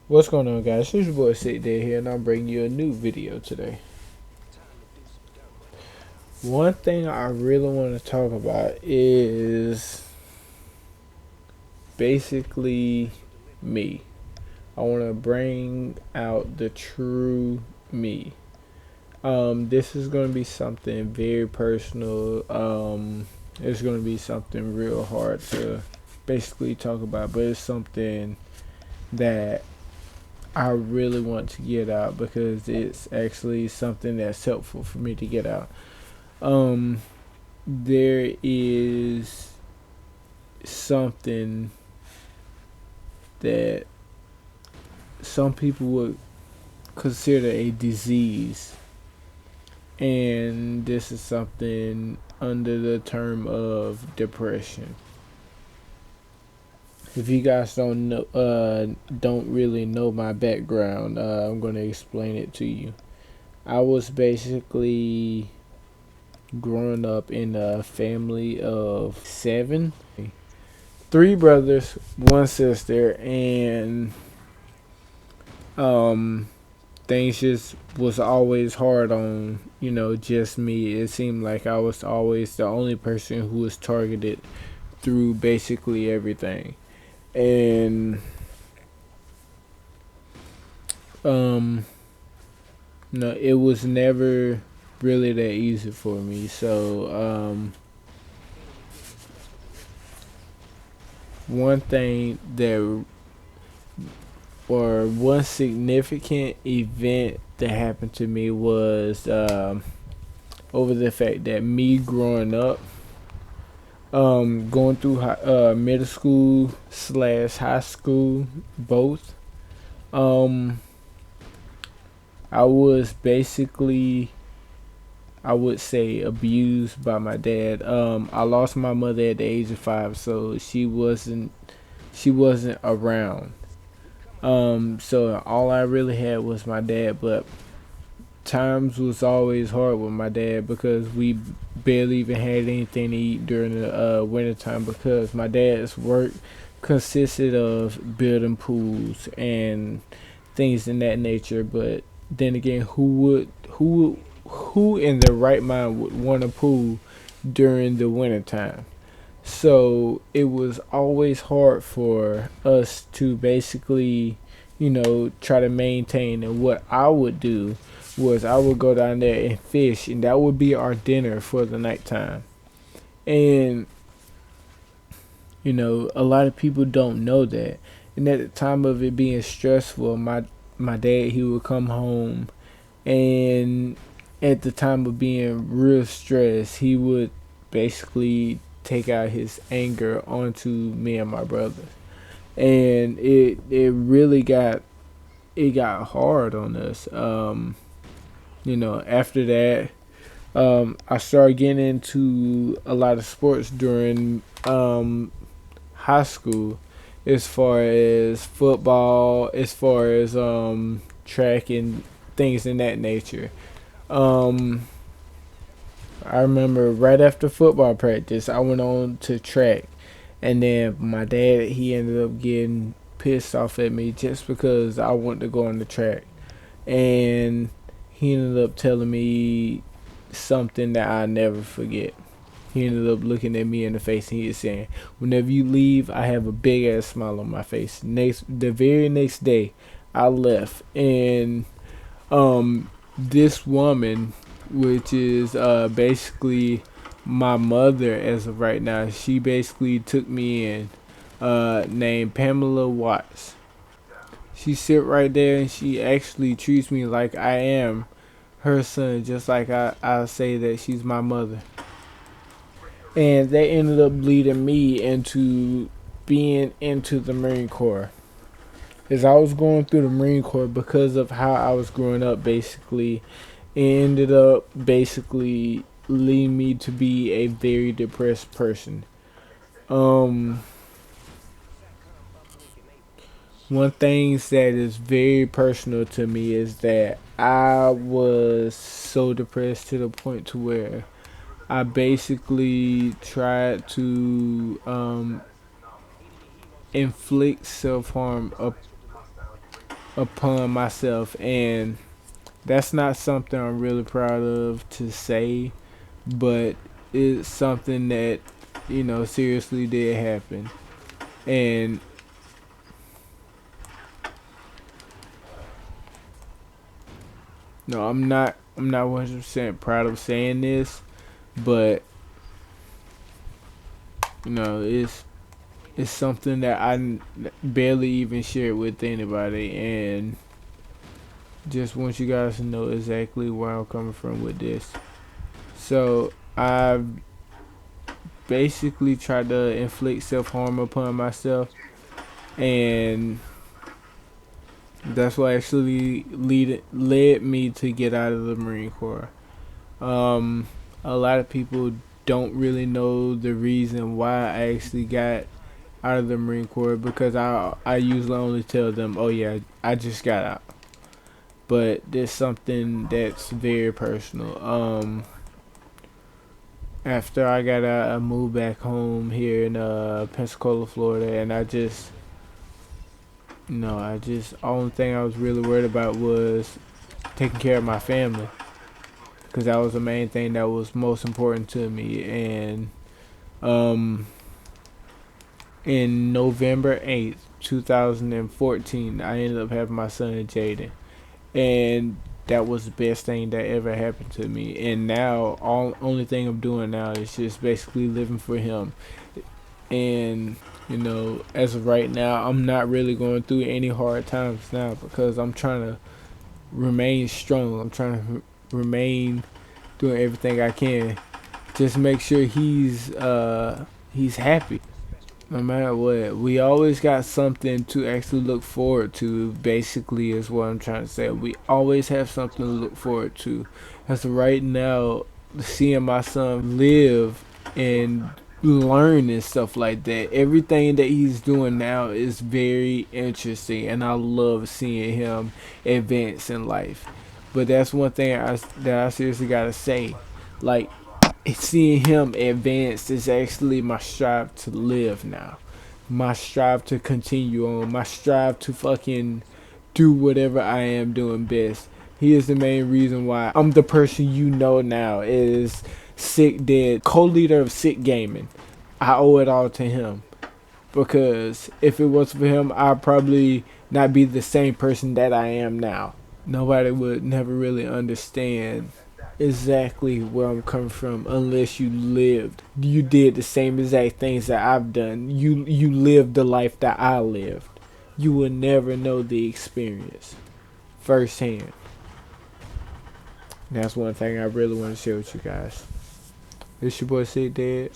What's going on, guys? It's your boy Sit Day here, and I'm bringing you a new video today. One thing I really want to talk about is basically me. I want to bring out the true me. This is going to be something very personal. It's going to be something real hard to basically talk about, but it's something that I really want to get out because it's actually something that's helpful for me to get out. Um, there is something that some people would consider a disease, and this is something under the term of depression. If you guys don't really know my background, I'm going to explain it to you. I was basically growing up in a family of seven, three brothers, one sister, and um, things just was always hard on just me. It seemed like I was always the only person who was targeted through basically everything, and um, no, it was never really that easy for me. So one thing that or one significant event that happened to me was over the fact that me growing up, going through middle school slash high school, both. Um, I was basically, I would say, abused by my dad. I lost my mother at the age of 5, so she wasn't around. So all I really had was my dad, but times was always hard with my dad because we barely even had anything to eat during the winter time because my dad's work consisted of building pools and things in that nature. But then again, who in their right mind would want a pool during the winter time? So it was always hard for us to basically, try to maintain. And what I would do was I would go down there and fish, and that would be our dinner for the nighttime. And a lot of people don't know that. And at the time of it being stressful, my dad, he would come home, and at the time of being real stressed, he would basically take out his anger onto me and my brother. And it really got hard on us. After that, I started getting into a lot of sports during high school, as far as football, as far as track and things in that nature. Um, I remember right after football practice, I went on to track, and then my dad, he ended up getting pissed off at me just because I wanted to go on the track, and he ended up telling me something that I never forget. He ended up looking at me in the face, and he was saying, "Whenever you leave, I have a big ass smile on my face." The very next day, I left, and this woman, which is basically my mother as of right now, she basically took me in, named Pamela Watts. She sit right there and she actually treats me like I am her son, just like I say that she's my mother. And they ended up leading me into being into the Marine Corps. As I was going through the Marine Corps, because of how I was growing up, basically, it ended up basically leading me to be a very depressed person. Um, One thing that is very personal to me is that I was so depressed to the point to where I basically tried to inflict self harm up upon myself, and that's not something I'm really proud of to say, but it's something that, seriously did happen. And no, I'm not 100% proud of saying this, but it's something that barely even shared with anybody, and just want you guys to know exactly where I'm coming from with this. So I've basically tried to inflict self-harm upon myself, and that's what actually led me to get out of the Marine Corps. Um, a lot of people don't really know the reason why I actually got out of the Marine Corps, because I usually only tell them, oh yeah, I just got out. But there's something that's very personal. After I got out, I moved back home here in Pensacola, Florida, and only thing I was really worried about was taking care of my family, because that was the main thing that was most important to me. And um, in November 8th, 2014, I ended up having my son Jaden, and that was the best thing that ever happened to me. And now, only thing I'm doing now is just basically living for him. And as of right now, I'm not really going through any hard times now, because I'm trying to remain strong. I'm trying to remain doing everything I can, just make sure he's happy. No matter what, we always got something to actually look forward to, basically, is what I'm trying to say. We always have something to look forward to. As of right now, seeing my son live and learn and stuff like that, everything that he's doing now is very interesting, and I love seeing him advance in life. But that's one thing that I seriously gotta say. Like, seeing him advance is actually my strive to live now. My strive to continue on. My strive to fucking do whatever I am doing best. He is the main reason why I'm the person now is Sick Dead, co-leader of Sick Gaming. I owe it all to him. Because if it was for him, I'd probably not be the same person that I am now. Nobody would never really understand exactly where I'm coming from unless you did the same exact things that I've done. You lived the life that I lived. You will never know the experience firsthand. That's one thing I really want to share with you guys. This your boy Sick Dead,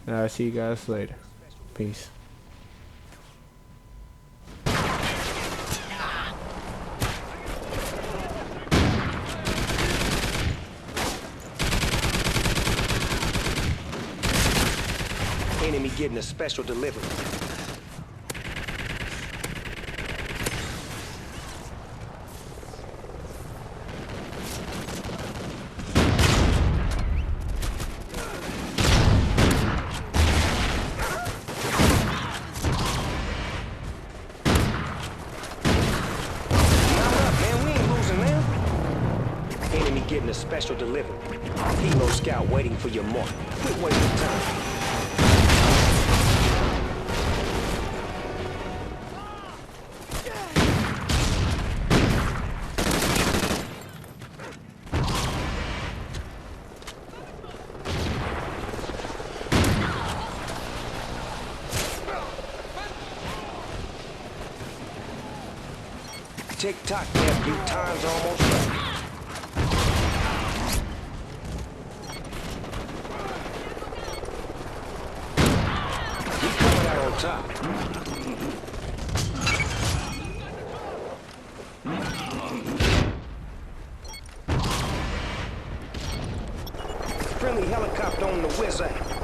and I'll see you guys later. Peace. Enemy getting a special delivery. Enemy getting a special delivery. Helo scout waiting for your mark. Quit wasting time. Tick-tock, nephew. Time's almost up. We coming out on top. Friendly helicopter on the whiz-out.